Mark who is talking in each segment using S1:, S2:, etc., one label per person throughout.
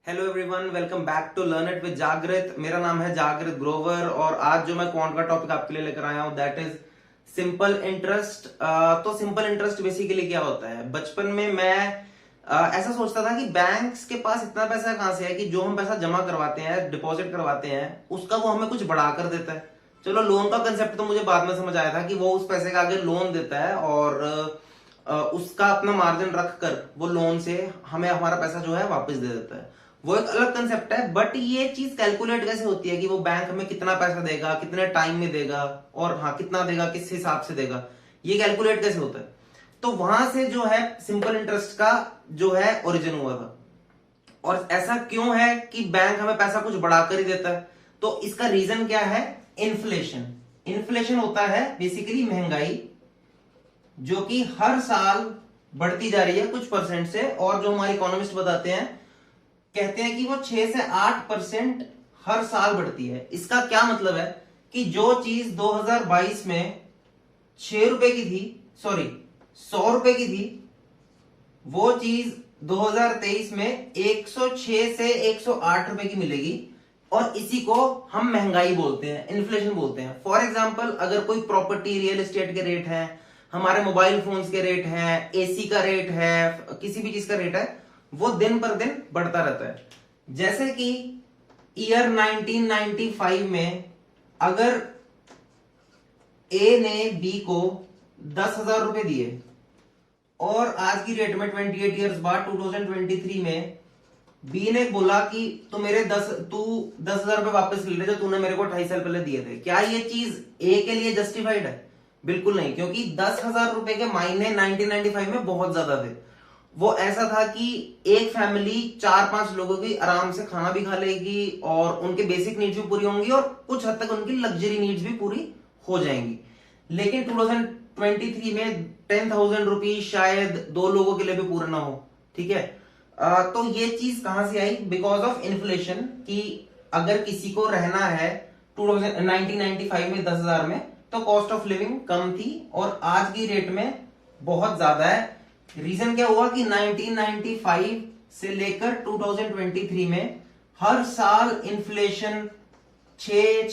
S1: Hello everyone, welcome back to learn it with Jagrit. मेरा नाम है जागृत ग्रोवर और आज जो मैं क्वांट का टॉपिक आपके लिए लेकर आया हूं दैट इज सिंपल इंटरेस्ट। तो सिंपल इंटरेस्ट बेसिकली क्या होता है? बचपन में मैं ऐसा सोचता था कि बैंक्स के पास इतना पैसा कहां से है कि जो हम पैसा जमा करवाते हैं, डिपॉजिट करवाते हैं, उसका वो हमें कुछ बढ़ा कर देता है। चलो, लोन का कंसेप्ट तो मुझे बाद में समझ आया था कि वो उस पैसे का आगे लोन देता है और उसका अपना मार्जिन रख कर वो लोन से हमें हमारा पैसा जो है वापस दे देता है। वो एक अलग कंसेप्ट है, बट ये चीज कैलकुलेट कैसे होती है कि वो बैंक हमें कितना पैसा देगा, कितने टाइम में देगा और हाँ कितना देगा, किस हिसाब से देगा, ये कैलकुलेट कैसे होता है? तो वहां से जो है सिंपल इंटरेस्ट का जो है ओरिजिन हुआ था। और ऐसा क्यों है कि बैंक हमें पैसा कुछ बढ़ाकर ही देता है? तो इसका रीजन क्या है? इन्फ्लेशन। इन्फ्लेशन होता है बेसिकली महंगाई, जो कि हर साल बढ़ती जा रही है कुछ परसेंट से, और जो हमारे इकोनॉमिस्ट बताते हैं, कहते हैं कि वो 6 से 8% हर साल बढ़ती है। इसका क्या मतलब है कि जो चीज 2022 में 6 रुपए की थी, सॉरी 100 रुपए की थी, वो चीज 2023 में 106 से 108 रुपए की मिलेगी। और इसी को हम महंगाई बोलते हैं, इन्फ्लेशन बोलते हैं। फॉर एग्जाम्पल, अगर कोई प्रॉपर्टी, रियल एस्टेट के रेट है, हमारे मोबाइल फोन्स के रेट है, एसी का रेट है, किसी भी चीज का रेट है, वो दिन पर दिन बढ़ता रहता है। जैसे कि ईयर 1995 में अगर ए ने बी को 10,000 रुपए दिए और आज की डेट में 28 ईयर्स बाद 2023 में बी ने बोला कि तू 10,000 रुपए वापस ले ले जो तूने मेरे को 2.5 साल पहले दिए थे, क्या ये चीज ए के लिए जस्टिफाइड है? बिल्कुल नहीं, क्योंकि 10,000 रुपए के मायने 1995 में बहुत ज्यादा थे। वो ऐसा था कि एक फैमिली 4-5 लोगों की आराम से खाना भी खा लेगी और उनके बेसिक नीड्स भी पूरी होंगी और कुछ हद तक उनकी लग्जरी नीड्स भी पूरी हो जाएंगी। लेकिन 2023 में 10,000 रुपीज शायद 2 लोगों के लिए भी पूरा ना हो। ठीक है, तो ये चीज कहां से आई? बिकॉज ऑफ इन्फ्लेशन, कि अगर किसी को रहना है 1995 में 10,000 में, तो कॉस्ट ऑफ लिविंग कम थी और आज की रेट में बहुत ज्यादा है। रीजन क्या हुआ कि 1995 से लेकर 2023 में हर साल इन्फ्लेशन 6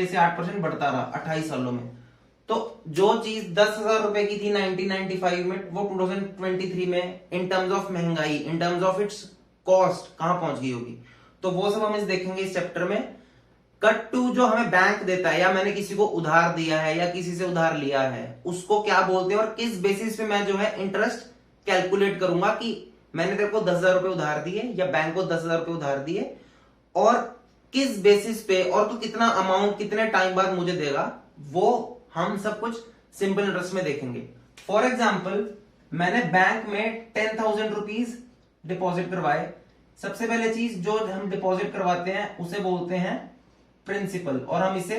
S1: से 8% बढ़ता रहा 28 सालों में। तो जो चीज 10,000 रुपए की थी 1995 में, वो 2023 में इन टर्म्स ऑफ महंगाई, in terms of its cost कहां पहुंच गई होगी। तो वो सब हम इस देखेंगे इस चैप्टर में। कट टू जो हमें बैंक देता है, या मैंने किसी को उधार दिया है या किसी से उधार लिया है, उसको क्या बोलते हैं और किस बेसिस पे मैं जो है इंटरेस्ट कैलकुलेट करूंगा कि मैंने तेरे को 10,000 रुपए उधार दिए या बैंक को 10,000 रुपए उधार दिए, और किस बेसिस पे और तू कितना अमाउंट कितने टाइम बाद मुझे देगा, वो हम सब कुछ सिंपल इंटरेस्ट में देखेंगे। फॉर एग्जाम्पल, मैंने बैंक में 10,000 रुपीज डिपॉजिट करवाए। सबसे पहले चीज जो हम डिपॉजिट करवाते हैं उसे बोलते हैं प्रिंसिपल, और हम इसे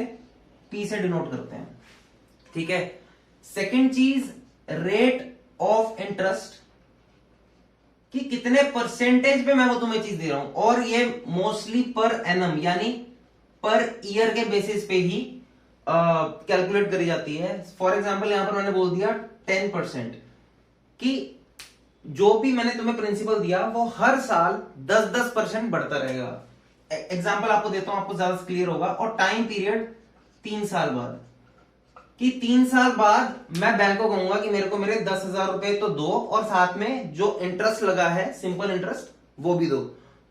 S1: पी से डिनोट करते हैं। ठीक है। सेकंड चीज, रेट ऑफ इंटरेस्ट, कि कितने परसेंटेज पे मैं वो तुम्हें चीज दे रहा हूं, और ये मोस्टली पर एनम यानी पर ईयर के बेसिस पे ही कैलकुलेट करी जाती है। फॉर एग्जाम्पल, यहां पर मैंने बोल दिया 10%, कि जो भी मैंने तुम्हें प्रिंसिपल दिया वो हर साल 10% बढ़ता रहेगा। एग्जाम्पल आपको देता हूं, आपको ज्यादा क्लियर होगा। और टाइम पीरियड 3 साल बाद, कि 3 साल बाद मैं बैंक को कहूंगा कि मेरे को मेरे 10,000 रुपए तो दो और साथ में जो इंटरेस्ट लगा है सिंपल इंटरेस्ट वो भी दो।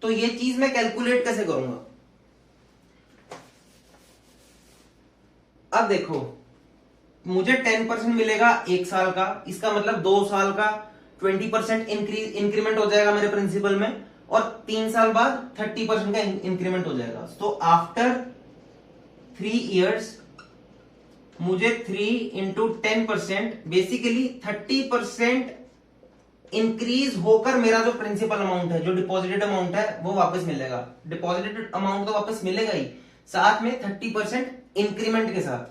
S1: तो ये चीज मैं कैलकुलेट कैसे करूंगा? अब देखो, मुझे 10% मिलेगा 1 साल का, इसका मतलब 2 साल का 20% इंक्रीमेंट हो जाएगा मेरे प्रिंसिपल में, और 3 साल बाद 30% का इंक्रीमेंट हो जाएगा। तो आफ्टर 3 इयर्स मुझे 3 इंटू 10%, बेसिकली 30% इंक्रीज होकर मेरा जो प्रिंसिपल अमाउंट है, जो डिपॉजिटेड अमाउंट है, वो वापस मिलेगा। डिपॉजिटेड अमाउंट तो वापस मिलेगा ही, साथ में 30% इंक्रीमेंट के साथ।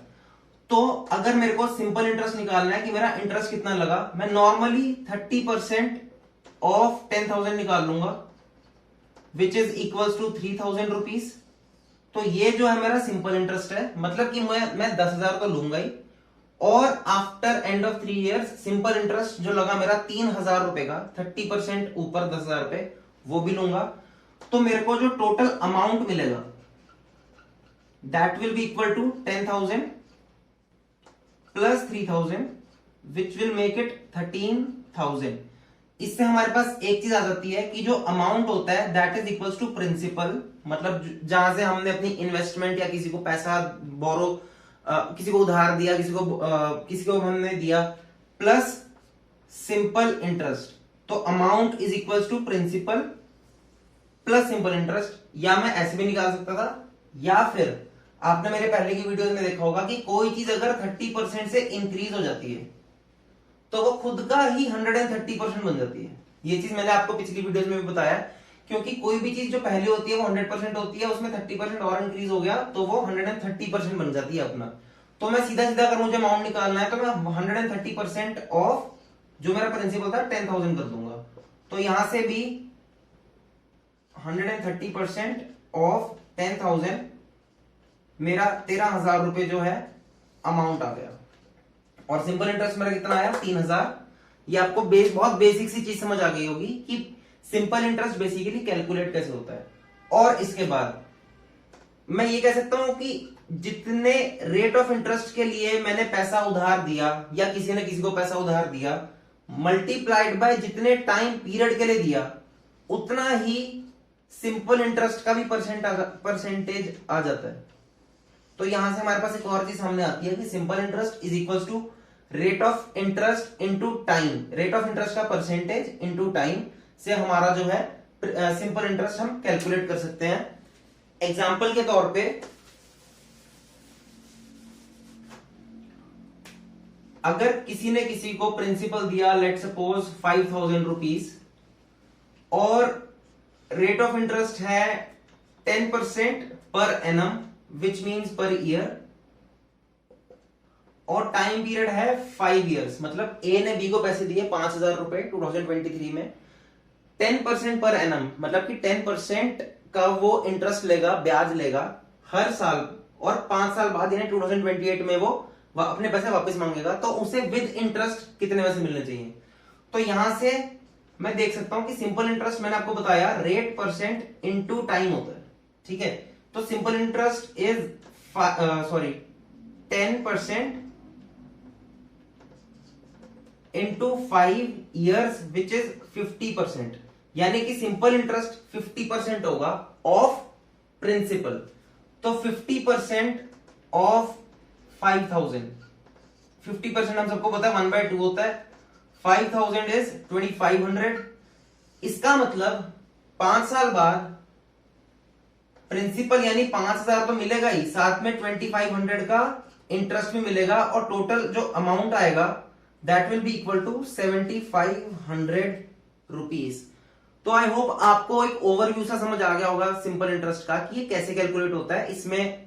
S1: तो अगर मेरे को सिंपल इंटरेस्ट निकालना है कि मेरा इंटरेस्ट कितना लगा, मैं नॉर्मली 30% ऑफ 10,000 निकाल लूंगा, which is equals to 3,000 rupees. तो ये जो है मेरा सिंपल इंटरेस्ट है, मतलब कि मैं 10,000 तो लूंगा ही, और after end of 3 years simple interest जो लगा मेरा 3,000 रुपए का, 30% ऊपर 10,000 रुपए, वो भी लूंगा, तो मेरे को जो टोटल अमाउंट मिलेगा that will be equal to 10,000 plus 3,000 which will make it 13,000। इससे हमारे पास एक चीज आ जाती है कि जो अमाउंट होता है that is equal to principal, मतलब जहां से हमने अपनी इन्वेस्टमेंट या किसी को पैसा बोरो किसी को उधार दिया, किसी को हमने दिया, प्लस सिंपल इंटरेस्ट। तो amount is equal to principal plus simple interest. या मैं ऐसे भी निकाल सकता था, या फिर आपने मेरे पहले की वीडियोस में देखा होगा कि कोई चीज अगर 30% से इंक्रीज हो जाती है तो वो खुद का ही 130% बन जाती है। ये चीज मैंने आपको पिछली वीडियोस में भी बताया, क्योंकि कोई भी चीज जो पहले होती है वो 100% होती है, उसमें 30% और इंक्रीज हो गया तो वो 130% बन जाती है अपना। तो मैं सीधा सीधा अगर मुझे अमाउंट निकालना है तो मैं 130% ऑफ जो मेरा प्रिंसिपल था 10,000 कर दूंगा। तो यहां से भी 130% ऑफ 10,000 मेरा 13,000 रुपए जो है अमाउंट आ गया। और सिंपल इंटरेस्ट मेरा कितना आया? 3,000। ये आपको बहुत बेसिक सी चीज समझ आ गई होगी कि सिंपल इंटरेस्ट बेसिकली कैलकुलेट कैसे होता है। और इसके बाद मैं ये कह सकता हूं कि जितने रेट ऑफ इंटरेस्ट के लिए मैंने पैसा उधार दिया या किसी ने किसी को पैसा उधार दिया, मल्टीप्लाइड बाय जितने टाइम पीरियड के लिए दिया, उतना ही सिंपल इंटरेस्ट का भी परसेंटेज आ जाता है। तो यहां से हमारे पास एक और चीज सामने आती है कि simple interest is equal to rate of interest into time. Rate of interest का परसेंटेज इनटू टाइम से हमारा जो है सिंपल इंटरेस्ट हम कैलकुलेट कर सकते हैं। एग्जांपल के तौर पे अगर किसी ने किसी को प्रिंसिपल दिया लेट सपोज 5,000 रुपीज और रेट ऑफ इंटरेस्ट है 10% per annum which means per year, और टाइम पीरियड है 5 इयर्स, मतलब ए ने बी को पैसे दिए 5,000 रुपए 2023 में, 10% पर एनम मतलब कि 10% का वो इंटरेस्ट लेगा, ब्याज लेगा हर साल, और 5 साल बाद यानी 2028 में वो अपने पैसे वापस मांगेगा, तो उसे विद इंटरेस्ट कितने पैसे मिलने चाहिए। तो यहां से मैं देख सकता हूं कि सिंपल इंटरेस्ट मैंने आपको बताया रेट परसेंट इनटू टाइम होता है, ठीक है। तो simple interest is 10% into 5 years which is 50%, यानी कि सिंपल इंटरेस्ट 50% होगा ऑफ प्रिंसिपल। तो 50% ऑफ 5,000, 50% हम सबको पता है 1/2 होता है, 5,000 इज 2,500। इसका मतलब 5 साल बाद प्रिंसिपल यानी 5,000 तो मिलेगा ही, साथ में 2,500 का इंटरेस्ट भी मिलेगा, और टोटल जो अमाउंट आएगा that will be equal to 7,500 rupees. तो आई होप आपको एक ओवरव्यू सा समझ आ गया होगा सिंपल इंटरेस्ट का कि ये कैसे कैलकुलेट होता है। इसमें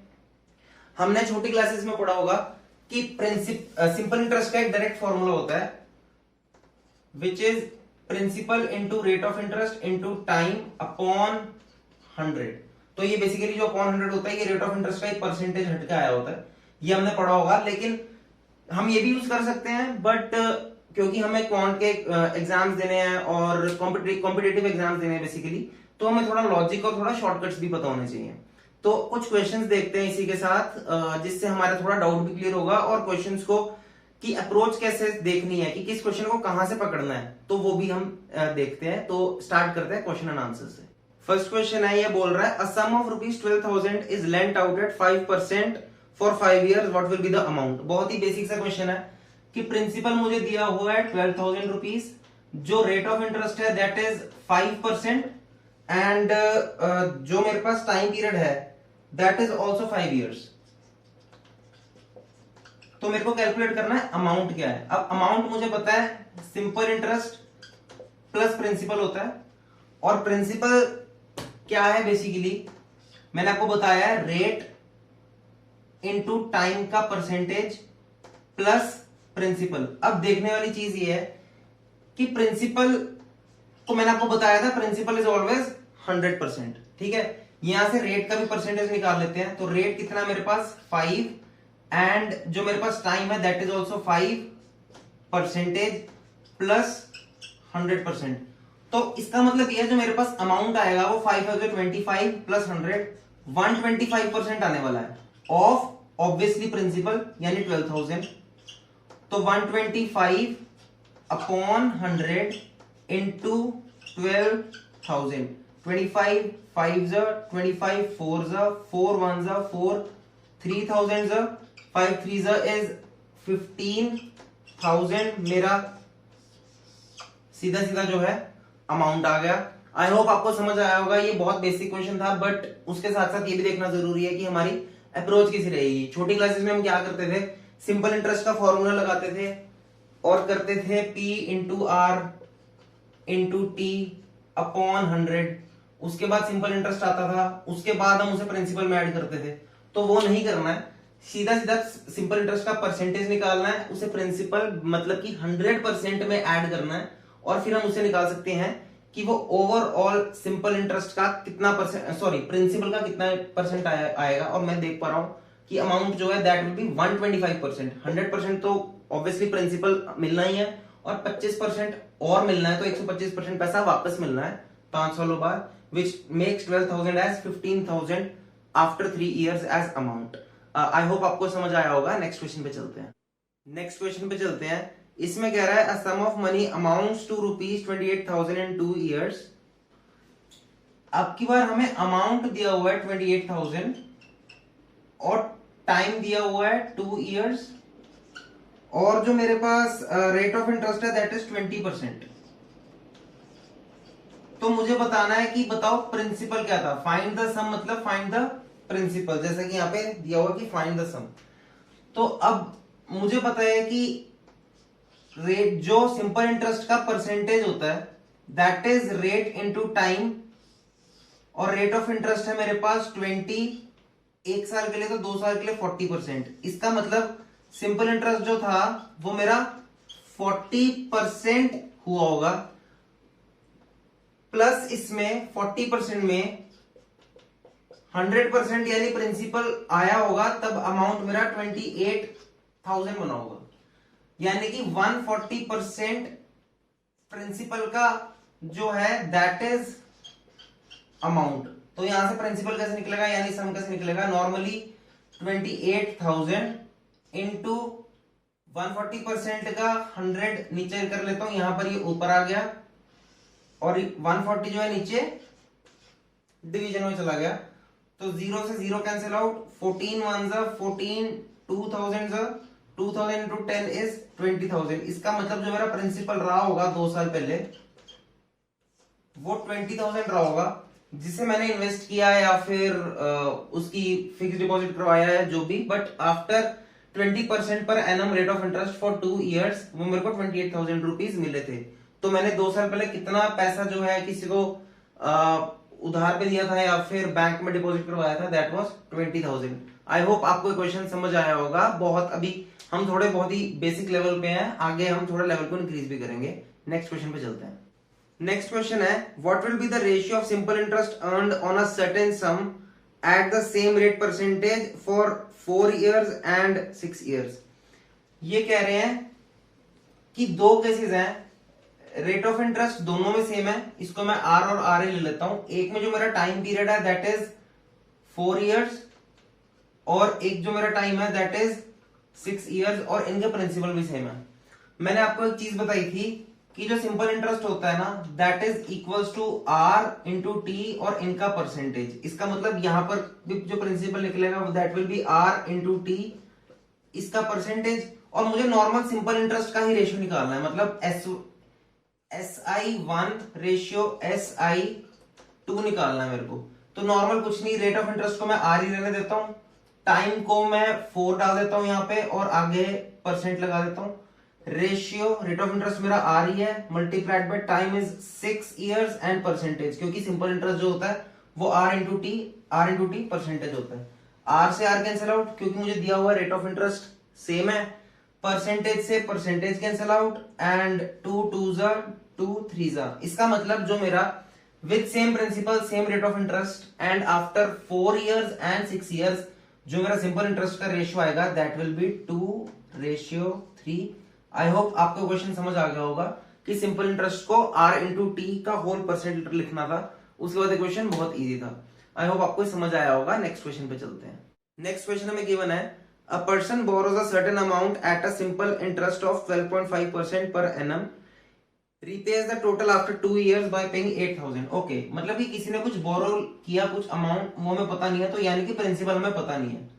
S1: हमने छोटी क्लासेस में पढ़ा होगा कि सिंपल इंटरेस्ट का एक डायरेक्ट फॉर्मूला होता है which is principal into rate of interest into time upon 100। तो ये बेसिकली जो अपॉन 100 होता है ये रेट ऑफ इंटरेस्ट का एक परसेंटेज हटके आया होता है, ये हमने पढ़ा होगा। लेकिन हम ये भी यूज कर सकते हैं, बट क्योंकि हमें क्वांट के एग्जाम्स देने हैं और कॉम्पिटेटिव एग्जाम्स देने हैं बेसिकली, तो हमें थोड़ा लॉजिक और थोड़ा शॉर्टकट्स भी पता होने चाहिए। तो कुछ क्वेश्चंस देखते हैं इसी के साथ, जिससे हमारा थोड़ा डाउट भी क्लियर होगा, और क्वेश्चंस को की अप्रोच कैसे देखनी है कि किस क्वेश्चन को कहां से पकड़ना है, तो वो भी हम देखते हैं। तो स्टार्ट करते हैं क्वेश्चन एंड आंसर से। फर्स्ट क्वेश्चन है, ये बोल रहा है a sum of rupees 12,000 is lent out at 5% for 5 years, what will be the amount. बहुत ही बेसिक सा क्वेश्चन है कि प्रिंसिपल मुझे दिया हुआ है 12,000 रुपीज, जो रेट ऑफ इंटरेस्ट है दैट इज 5%, एंड जो मेरे पास टाइम पीरियड है दैट इज ऑल्सो 5 इयर्स। तो मेरे को कैलकुलेट करना है अमाउंट क्या है। अब अमाउंट मुझे पता है सिंपल इंटरेस्ट प्लस प्रिंसिपल होता है, और प्रिंसिपल क्या है बेसिकली मैंने आपको बताया है रेट इनटू टाइम का परसेंटेज प्लस प्रिंसिपल। अब देखने वाली चीज ये है कि प्रिंसिपल को मैंने आपको बताया था प्रिंसिपल इज ऑलवेज 100%, ठीक है। यहां से रेट का भी परसेंटेज निकाल लेते हैं। तो रेट कितना मेरे पास 5, एंड जो मेरे पास टाइम है दैट इज ऑल्सो 5% प्लस 100%। तो इसका मतलब ये है जो मेरे पास अमाउंट आएगा वो 5,025 प्लस 100 125% आने वाला है ऑफ ऑब्वियसली प्रिंसिपल यानी 12,000। तो 125 अपॉन 100 इंटू 12,000। 25 5 25 4 4 1 4 3,000 5 3 इज 15,000 मेरा सीधा सीधा जो है अमाउंट आ गया। आई होप आपको समझ आया होगा। ये बहुत बेसिक क्वेश्चन था, बट उसके साथ साथ ये भी देखना जरूरी है कि हमारी अप्रोच कैसी रहेगी। छोटी क्लासेस में हम क्या करते थे, सिंपल इंटरेस्ट का फॉर्मूला लगाते थे और करते थे P into R into T upon 100। उसके बाद सिंपल इंटरेस्ट आता था, उसके बाद हम उसे प्रिंसिपल में ऐड करते थे। तो वो नहीं करना है, सीधा सीधा सिंपल इंटरेस्ट का परसेंटेज निकालना है, उसे प्रिंसिपल मतलब कि 100% में ऐड करना है और फिर हम उसे निकाल सकते हैं कि वो ओवरऑल सिंपल इंटरेस्ट का कितना परसेंट, सॉरी प्रिंसिपल का कितना परसेंट आएगा। और मैं देख पा रहा हूं कि अमाउंट जो है दैट विल बी 125%। 100% तो ऑब्वियसली प्रिंसिपल मिलना ही है और 25% और मिलना है, तो 125% पैसा वापस मिलना है 5 सालों बाद, which makes 12,000 as 15,000 after 3 years as amount। I hope आपको समझ आया होगा। नेक्स्ट क्वेश्चन पे चलते हैं। नेक्स्ट क्वेश्चन पे चलते हैं। इसमें कह रहा है a sum of money amounts to ₹28,000 in 2 years। अब की बार हमें अमाउंट दिया हुआ है 28,000 और टाइम दिया हुआ है 2 years और जो मेरे पास रेट ऑफ इंटरेस्ट है दैट इज 20%। तो मुझे बताना है कि बताओ प्रिंसिपल क्या था। फाइंड द सम मतलब फाइंड द प्रिंसिपल, जैसा कि यहाँ पे दिया हुआ कि फाइंड द सम। तो अब मुझे पता है कि रेट जो सिंपल इंटरेस्ट का परसेंटेज होता है that is rate into time और रेट ऑफ इंटरेस्ट है मेरे पास 20 1 साल के लिए, तो 2 साल के लिए 40%। इसका मतलब सिंपल इंटरेस्ट जो था वो मेरा 40% हुआ होगा, प्लस इसमें 40% में 100% यानी प्रिंसिपल आया होगा, तब अमाउंट मेरा 28,000 बना होगा। यानी कि 140% प्रिंसिपल का जो है दैट इज अमाउंट। तो यहां से प्रिंसिपल कैसे निकलेगा यानी सम कैसे निकलेगा, नॉर्मली 28,000 इंटू 140% का 100 नीचे कर लेता हूं, यहां पर ये ऊपर आ गया और 140 जो है नीचे डिवीजन में चला गया। तो 0 से 0 कैंसिल आउट, 14 1 14 2000 इंटू 10 इज 20,000। इसका मतलब जो मेरा प्रिंसिपल रहा होगा 2 साल पहले वो 20,000 रहा होगा, जिसे मैंने इन्वेस्ट किया या फिर उसकी फिक्स डिपॉजिट करवाया है जो भी, but after 20% per annum rate of interest for 2 years वो मेरे को 28,000 रुपीज मिले थे। तो मैंने 2 साल पहले कितना पैसा जो है किसी को उधार पे दिया था या फिर बैंक में डिपॉजिट करवाया था, दैट वाज 20,000। आई होप आपको क्वेश्चन समझ आया होगा। बहुत अभी हम थोड़े बहुत ही बेसिक लेवल पे हैं, आगे हम थोड़ा लेवल को इंक्रीज भी करेंगे। नेक्स्ट क्वेश्चन पे चलते हैं। नेक्स्ट क्वेश्चन है what will be the ratio of simple interest earned on a certain some at the same rate percentage for 4 years and 6 years। ये कह रहे हैं कि 2 केसेस हैं, रेट ऑफ इंटरेस्ट दोनों में सेम है, इसको मैं आर और आर ले लेता हूं। एक में जो मेरा टाइम पीरियड है दैट इज 4 years और एक जो मेरा टाइम है दैट इज 6 years और इनके प्रिंसिपल भी सेम है। मैंने आपको एक चीज बताई थी कि जो सिंपल इंटरेस्ट होता है ना that is equals to R into T और इनका परसेंटेज। इसका मतलब यहां पर जो प्रिंसिपल निकलेगा that will be R into T, इसका परसेंटेज, और मुझे नॉर्मल सिंपल इंटरेस्ट का ही रेशियो निकालना है, मतलब SI1 रेशियो SI2 निकालना है मेरे को। तो नॉर्मल कुछ नहीं, रेट ऑफ इंटरेस्ट को मैं आर ही रहने देता हूं, टाइम को मैं 4 डाल देता हूं यहाँ पे और आगे परसेंट लगा देता हूं। रेशियो रेट ऑफ इंटरेस्ट मेरा आर ही है, multiplied by time is 6 years and percentage, क्योंकि सिंपल इंटरेस्ट जो होता है वो आर इंटू टी परसेंटेज होता है। आर से आर कैंसिल आउट क्योंकि मुझे दिया हुआ रेट ऑफ इंटरेस्ट सेम है, परसेंटेज से percentage cancel out and 2 2s 2 3s। इसका मतलब जो मेरा with same principal same rate of interest and after 4 years and 6 years जो मेरा सिंपल इंटरेस्ट का रेशियो आएगा that will be 2:3। I hope आपको क्वेश्चन समझ आ गया होगा कि सिंपल इंटरेस्ट को R इंटू टी का होल परसेंट लिखना था। उसके बाद क्वेश्चन बहुत इजी था। आई होप आपको समझ आया होगा। नेक्स्ट क्वेश्चन पे चलते हैं। नेक्स्ट क्वेश्चन हमें गिवन है a person borrows a certain amount at a simple interest of 12.5% per annum, रीपेज the total after 2 years bye paying 8,000। Okay, मतलब कि किसी ने कुछ बोरो किया कुछ अमाउंट, वो हमें पता नहीं है, तो यानी कि प्रिंसिपल हमें पता नहीं है।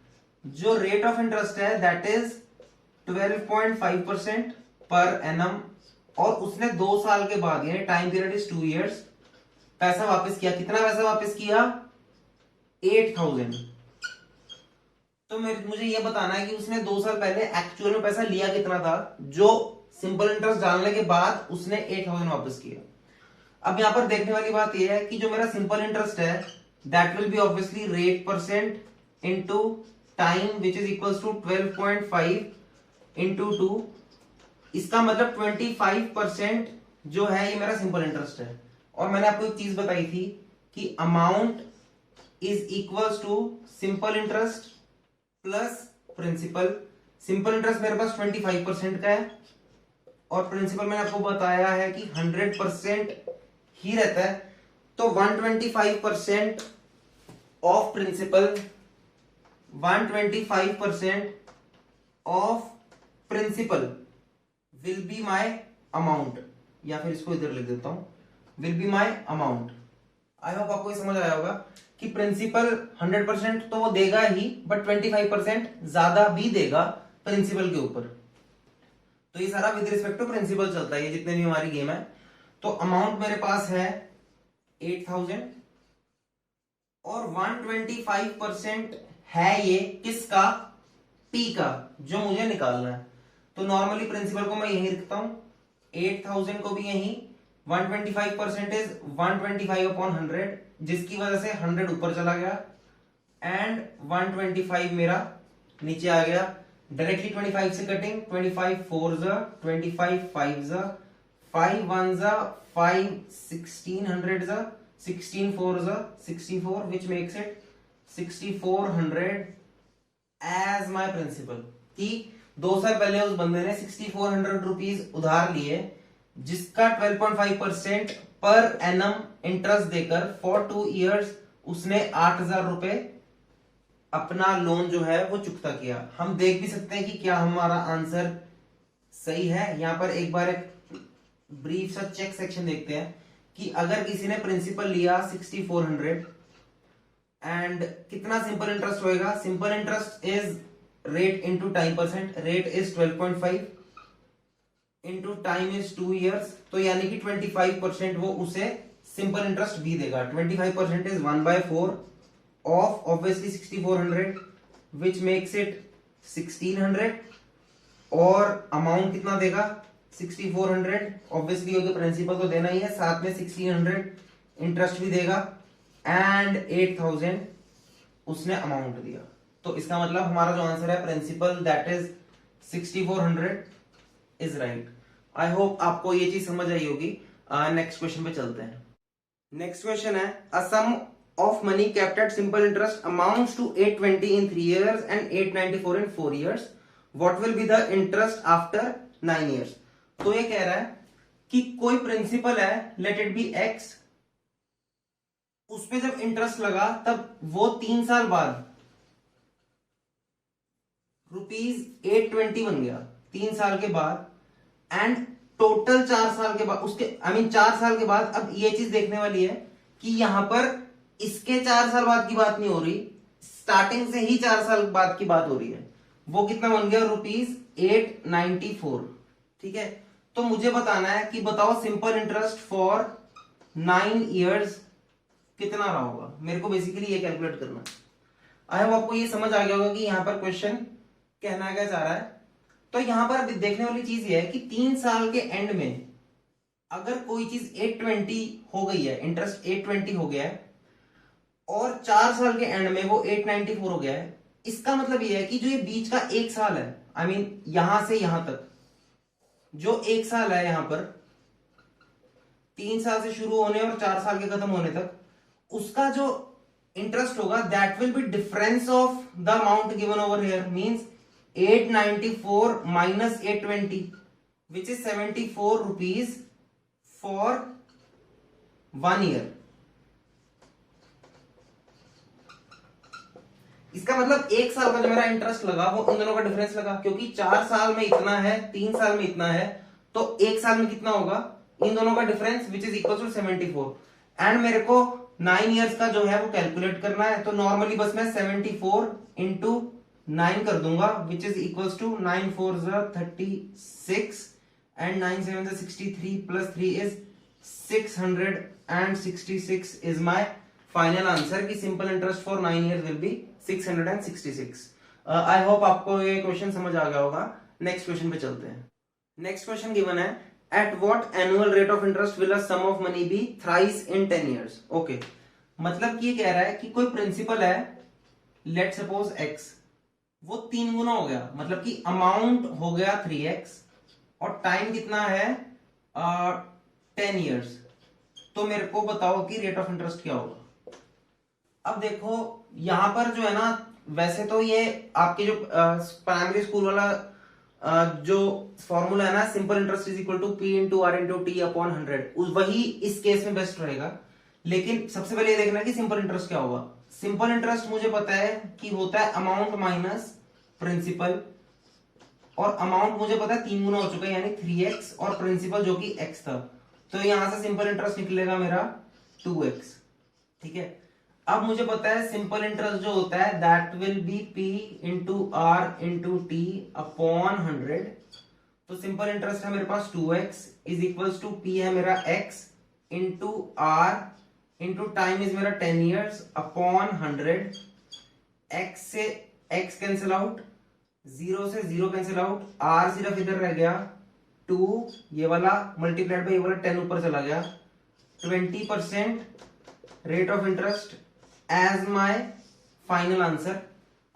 S1: जो रेट ऑफ इंटरेस्ट है दैट इज 12.5% पर एनम, और उसने 2 साल के बाद यानी टाइम पीरियड इज 2 years पैसा वापस किया। कितना पैसा वापस किया? 8,000। तो मुझे ये बताना है कि उसने 2 साल पहले एक्चुअल में पैसा लिया कितना था, जो सिंपल इंटरेस्ट डालने के बाद उसने 8,000 वापस किया। अब यहां पर देखने वाली बात यह है कि जो मेरा सिंपल इंटरेस्ट है that will be obviously rate percent into time which is equals to 12.5 into 2। इसका मतलब 25% जो है ये मेरा सिंपल इंटरेस्ट है। और मैंने आपको एक चीज बताई थी कि amount is equals to simple interest plus principal. Simple interest मेरे पास 25% का है और प्रिंसिपल मैंने आपको बताया है कि 100% ही रहता है। तो 125% of principal, 125% of principal will be my amount, या फिर इसको इधर लिख देता हूं, will be my amount. I hope आपको ये समझ आया होगा कि प्रिंसिपल 100% तो वो देगा ही, बट 25% ज्यादा भी देगा प्रिंसिपल के ऊपर। तो ये सारा विद रिस्पेक्ट टू प्रिंसिपल चलता है, ये जितने भी हमारी गेम है। तो अमाउंट मेरे पास है 8,000 और 125% है ये किसका? P का, जो मुझे निकालना है। तो नॉर्मली प्रिंसिपल को मैं यही रखता हूं, 8,000 को भी यही, 125% इज 125/100, जिसकी वजह से 100 ऊपर चला गया एंड 125 मेरा नीचे आ गया। डायरेक्टली 25 से cutting, 25 4 25 5 5 1 5 1600 16 4 64 which makes it 6400 as my principal. कि 2 साल पहले उस बंदे ने 6400 रुपीज उधार लिए, जिसका 12.5% पर एनम इंटरेस्ट देकर फॉर 2 years उसने 8,000 रुपए अपना लोन जो है वो चुकता किया। हम देख भी सकते हैं कि क्या हमारा आंसर सही है। यहां पर एक बार एक ब्रीफ सा चेक सेक्शन देखते हैं कि अगर किसी ने प्रिंसिपल लिया 6400 एंड कितना सिंपल इंटरेस्ट होएगा? Simple interest is rate into time percent, rate is 12.5 into time is 2 years, तो यानी कि 25% वो उसे सिंपल इंटरेस्ट भी देगा। 25% is 1/4 of obviously 6400 which makes it 1600, और अमाउंट कितना देगा? 6400 ऑब्वियसली, क्योंकि प्रिंसिपल तो देना ही है, साथ में 1600 इंटरेस्ट भी देगा एंड 8,000 उसने अमाउंट दिया। तो इसका मतलब हमारा जो आंसर है principal that is 6400 is right. I hope आपको ये चीज समझ आई होगी। नेक्स्ट क्वेश्चन पे चलते हैं। नेक्स्ट क्वेश्चन है a sum of money kept at simple interest amounts to 820 in 3 years and 894 in 4 years. What will be the interest after 9 years? तो ये कह रहा है कि कोई प्रिंसिपल है, लेट इट बी एक्स, उस पे जब इंटरेस्ट लगा तब वो 3 साल बाद ₹820 बन गया 3 साल के बाद, एंड टोटल 4 साल के बाद उसके 4 साल के बाद। अब ये चीज देखने वाली है कि यहां पर इसके 4 साल बाद की बात नहीं हो रही, स्टार्टिंग से ही 4 साल बाद की बात हो रही है। वो कितना बन गया? ₹894। ठीक है, तो मुझे बताना है कि बताओ सिंपल इंटरेस्ट फॉर 9 years कितना रहा होगा। मेरे को बेसिकली ये कैलकुलेट करना है। आई होप आपको ये समझ आ गया होगा कि यहां पर क्वेश्चन कहना क्या चाह रहा है। तो यहां पर देखने वाली चीज ये है कि 3 साल के एंड में अगर कोई चीज 820 हो गई है, इंटरेस्ट 820 हो गया है, और 4 साल के एंड में वो 894 हो गया है, इसका मतलब ये है कि जो ये बीच का 1 साल है, यहां से यहां तक जो 1 साल है, यहां पर 3 साल से शुरू होने और 4 साल के खत्म होने तक, उसका जो इंटरेस्ट होगा that will B difference of the amount given over here, means 894 minus 820 which is 74 rupees for 1 year. इसका मतलब 1 साल का जो मेरा इंटरेस्ट लगा वो इन दोनों का डिफरेंस लगा, क्योंकि 4 साल में इतना है, 3 साल में इतना है, तो 1 साल में कितना होगा इन दोनों का difference, which is equal to 74। And मेरे को 9 इयर्स का जो है वो कैलकुलेट करना है, तो नॉर्मली बस मैं 74 इंटू 9 कर दूंगा, which is equal to 9 4 36 and 9 7 63 plus 3 is 666 is my final answer की simple interest for 9 years will be 666। I hope आपको ये क्वेश्चन समझ आ गया होगा। नेक्स्ट क्वेश्चन पे चलते हैं। नेक्स्ट क्वेश्चन गिवन है, at what annual rate of interest will a sum of money be thrice in 10 years. Okay, मतलब कि ये कह रहा है कि कोई प्रिंसिपल है, लेट सपोज एक्स, वो 3 गुना हो गया, मतलब कि अमाउंट हो गया 3x और टाइम कितना है 10 इयर्स। तो मेरे को बताओ कि रेट ऑफ इंटरेस्ट क्या होगा। अब देखो यहां पर जो है ना, वैसे तो ये आपके जो प्राइमरी स्कूल वाला जो फॉर्मूला है ना, simple interest is equal to P into R into T upon 100, वही इस केस में बेस्ट रहेगा। लेकिन सबसे पहले ये देखना कि सिंपल इंटरेस्ट क्या होगा। सिंपल इंटरेस्ट मुझे पता है कि होता है अमाउंट माइनस प्रिंसिपल, और अमाउंट मुझे पता है 3 गुना हो चुका है यानी 3x, और प्रिंसिपल जो कि x था, तो यहां से सिंपल इंटरेस्ट निकलेगा मेरा 2x। ठीक है, अब मुझे पता है सिंपल इंटरेस्ट जो होता है that will be p into R into T upon 100। तो सिंपल इंटरेस्ट है मेरे पास 2x is equal to p है मेरा x into R into time is मेरा 10 ईयर्स अपॉन 100। x से x कैंसिल आउट, 0 से 0 कैंसिल आउट, r सिर्फ इधर रह गया 2, ये वाला मल्टीप्लाइड बाय ये वाला 10 ऊपर चला गया। 20% rate of interest as my final answer.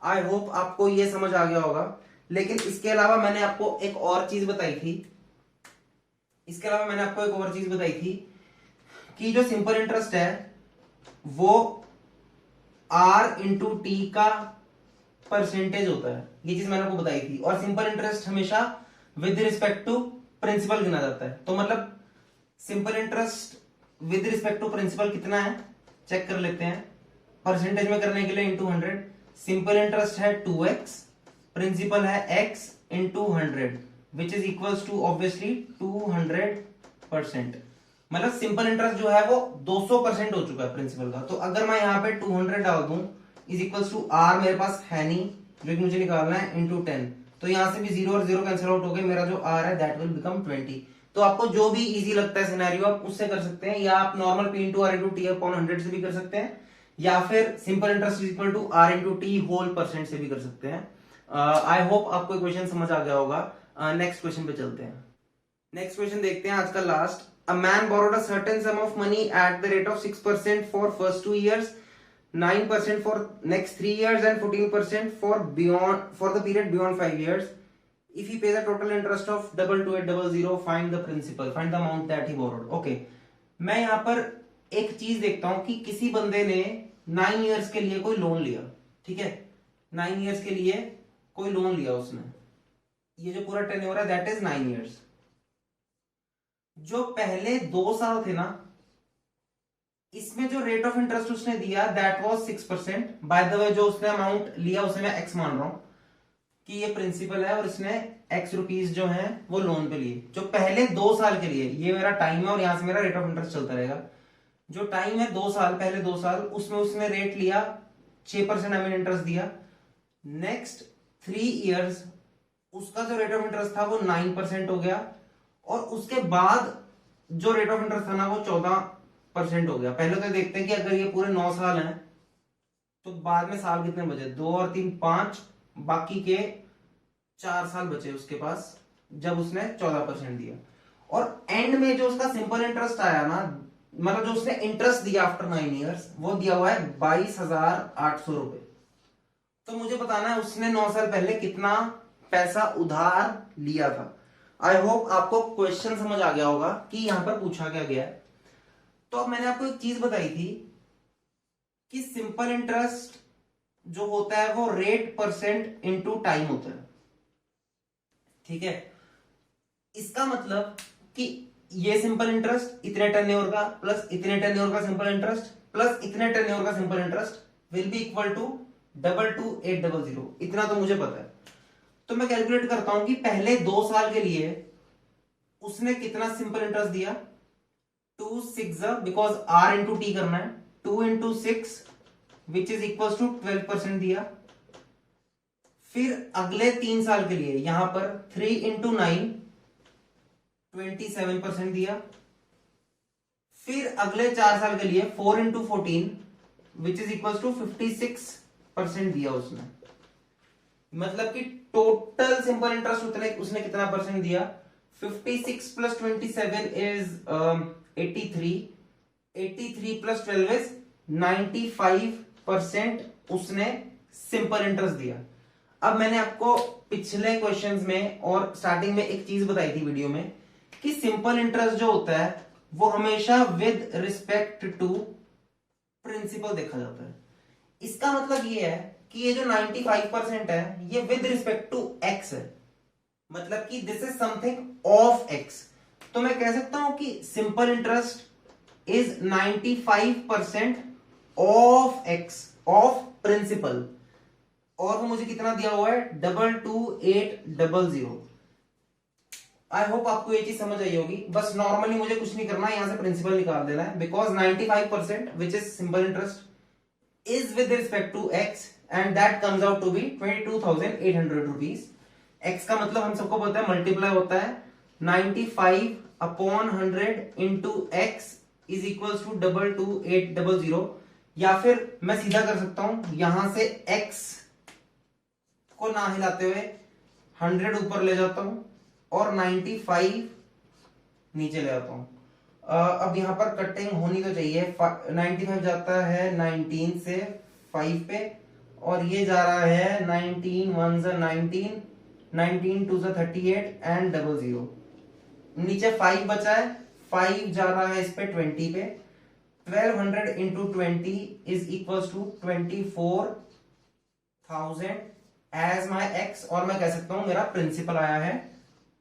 S1: I hope आपको ये समझ आ गया होगा। लेकिन इसके अलावा मैंने आपको एक और चीज बताई थी, कि जो सिंपल इंटरेस्ट है वो आर इंटू टी का परसेंटेज होता है, ये चीज मैंने आपको बताई थी। और सिंपल इंटरेस्ट हमेशा विद रिस्पेक्ट टू प्रिंसिपल गिना जाता है। तो मतलब simple interest with respect to principal कितना है चेक कर लेते हैं। परसेंटेज में करने के लिए इंटू 100। सिंपल इंटरेस्ट है 2x, प्रिंसिपल है x into 100 which is equal to obviously 200%। मतलब सिंपल इंटरेस्ट जो है वो 200% हो चुका है प्रिंसिपल का। तो अगर मैं यहाँ पे 200 डाल दूं इज इक्वल टू आर मेरे पास है नहीं जो कि मुझे निकालना है इंटू 10, तो यहां से भी 0 और 0 कैंसिल आउट हो गए, मेरा जो आर है दैट विल बिकम 20। तो आपको जो भी इजी लगता है सिनेरियो आप उससे कर सकते हैं, या आप normal P into R into T upon 100 से भी कर सकते हैं, या फिर simple interest is equal to R into T whole percent से भी कर सकते हैं। आई होप आपको क्वेश्चन समझ आ गया होगा। नेक्स्ट क्वेश्चन पे चलते हैं। नेक्स्ट क्वेश्चन देखते हैं आज का last. A man borrowed a certain some of money at the rate of 6% for first 2 years, 9% for next 3 years and 14% for the period beyond 5 years. If he pays a total interest of 22800, find the principal, find the amount that he borrowed. Okay, मैं यहाँ पर एक चीज देखता हूं कि किसी बंदे ने 9 इयर्स के लिए कोई लोन लिया। ठीक है, 9 इयर्स के लिए कोई लोन लिया उसने, ये जो पूरा टेन्योर है दैट इज 9 इयर्स। जो पहले 2 साल थे ना, इसमें जो रेट ऑफ इंटरेस्ट उसने दिया that was 6%। By the way जो उसने अमाउंट लिया उसे मैं x मान रहा हूं कि ये प्रिंसिपल है और इसने x रुपीज जो है वो लोन पे लिए। जो पहले 2 साल के लिए, ये मेरा टाइम है और यहां से मेरा रेट ऑफ इंटरेस्ट चलता रहेगा। जो टाइम है 2 साल, पहले 2 साल, उसमें उसने रेट लिया 6% हमें इंटरेस्ट दिया। नेक्स्ट 3 इयर्स उसका जो रेट ऑफ इंटरेस्ट था वो 9% हो गया, और उसके बाद जो रेट ऑफ इंटरेस्ट था ना वो 14% हो गया। पहले तो देखते हैं कि अगर ये पूरे 9 साल हैं तो बाद में साल कितने बचे, 2 और 3 5, बाकी के 4 साल बचे उसके पास जब उसने 14% दिया। और एंड में जो उसका सिंपल इंटरेस्ट आया ना, मतलब जो उसने इंटरेस्ट दिया आफ्टर 9 इयर्स, वो दिया हुआ है 22,800 रुपए। तो मुझे बताना है उसने 9 साल पहले कितना पैसा उधार लिया था। आई होप आपको क्वेश्चन समझ आ गया होगा कि यहां पर पूछा क्या गया है। तो अब मैंने आपको एक चीज बताई थी कि सिंपल इंटरेस्ट जो होता है वो रेट परसेंट इनटू टाइम होता है। ठीक है, इसका मतलब कि ये सिंपल इंटरेस्ट इतने टेन्योर का प्लस इतने टेन्योर का सिंपल इंटरेस्ट प्लस इतने टेन्योर का simple interest will be equal to 22800। इतना तो मुझे पता है। तो मैं कैलकुलेट करता हूं कि पहले 2 साल के लिए उसने कितना सिंपल इंटरेस्ट दिया। 2 6 बिकॉज आर इंटू टी करना है, 2 into 6 which is equal to 12% दिया। फिर अगले 3 साल के लिए यहां पर 3 इंटू 9 27% दिया। फिर अगले 4 साल के लिए 4 into 14 which is equal to 56% दिया उसने। मतलब कि टोटल सिंपल इंटरेस्ट उसने कितना परसेंट दिया। 56 प्लस 27 इज 83, 83 प्लस 12 इज 95% उसने सिंपल इंटरेस्ट दिया। अब मैंने आपको पिछले क्वेश्चंस में और स्टार्टिंग में एक चीज बताई थी वीडियो में कि सिंपल इंटरेस्ट जो होता है वो हमेशा विद रिस्पेक्ट टू प्रिंसिपल देखा जाता है। इसका मतलब ये है कि ये जो 95% है ये विद रिस्पेक्ट टू एक्स है, मतलब कि this is something of X. तो मैं कह सकता हूं कि simple interest is 95% of X, of principal. और वो मुझे कितना दिया हुआ है 22800। आई होप आपको ये चीज समझ आई होगी। बस नॉर्मली मुझे कुछ नहीं करना है, यहां से प्रिंसिपल निकाल देना है because 95% which is simple interest is with respect to X and that comes out to be 22,800 rupees. X का मतलब हम सबको पता है मल्टीप्लाई होता है 95 upon 100 into X is equal to 22800। या फिर मैं सीधा कर सकता हूं, यहां से एक्स को ना हिलाते हुए 100 ऊपर ले जाता हूं और 95 नीचे ले आता हूं। अब यहां पर कटिंग होनी तो चाहिए। 95 जाता है 19 से 5 पे और ये जा रहा है 19 1 से 19, 19 2 से 38 एंड 00। नीचे 5 बचा है, 5 जा रहा है इस पे 20 पे। 1200 into 20 is equal to 24,000 as my X. और मैं कह सकता हूं मेरा प्रिंसिपल आया है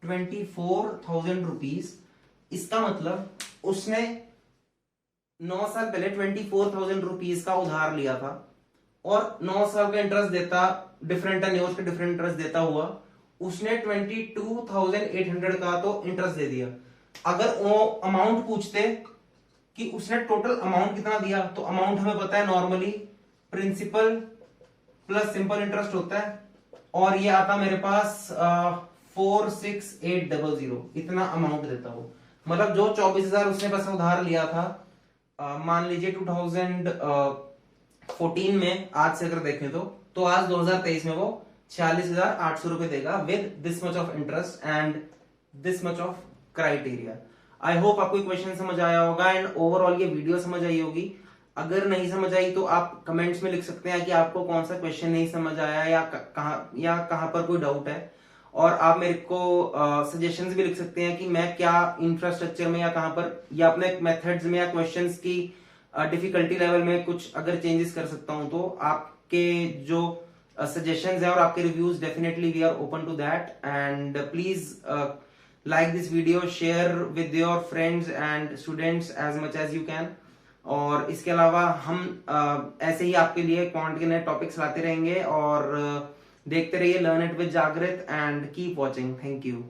S1: 24,000 रुपीज। इसका मतलब उसने 9 साल पहले 24,000 रुपीज का उधार लिया था और 9 साल का इंटरेस्ट देता, डिफरेंट टेन्योर्स पे डिफरेंट इंटरेस्ट देता हुआ उसने 22,800 का तो इंटरेस्ट दे दिया। अगर वो अमाउंट पूछते कि उसने टोटल अमाउंट कितना दिया, तो अमाउंट हमें पता है normally principal plus simple interest होता है और ये आता मेरे पास 46,800। इतना अमाउंट देता हो। मतलब जो 24,000 उसने पैसा उधार लिया था, मान लीजिए 2014 में, आज से अगर देखें तो आज 2023 में वो 46,800 रुपए देगा with this much of interest and this much of criteria. I hope आपको क्वेश्चन समझ आया होगा एंड ओवरऑल ये वीडियो समझ आई होगी। अगर नहीं समझ आई तो आप कमेंट्स में लिख सकते हैं कि आपको कौन सा क्वेश्चन नहीं समझ आया या कहां पर कोई डाउट है। और आप मेरे को सजेशंस भी लिख सकते हैं कि मैं क्या इंफ्रास्ट्रक्चर में या कहां पर या अपने मेथड्स में या क्वेश्चंस की डिफिकल्टी लेवल में कुछ अगर चेंजेस कर सकता हूं। तो आपके जो सजेशंस है और आपके reviews, definitely we are open to that and please like this video, share with your friends and students as much as you can। और इसके अलावा हम ऐसे ही आपके लिए क्वांट के नए टॉपिक्स लाते रहेंगे और देखते रहिए लर्न इट विद जागृत and keep watching. Thank you.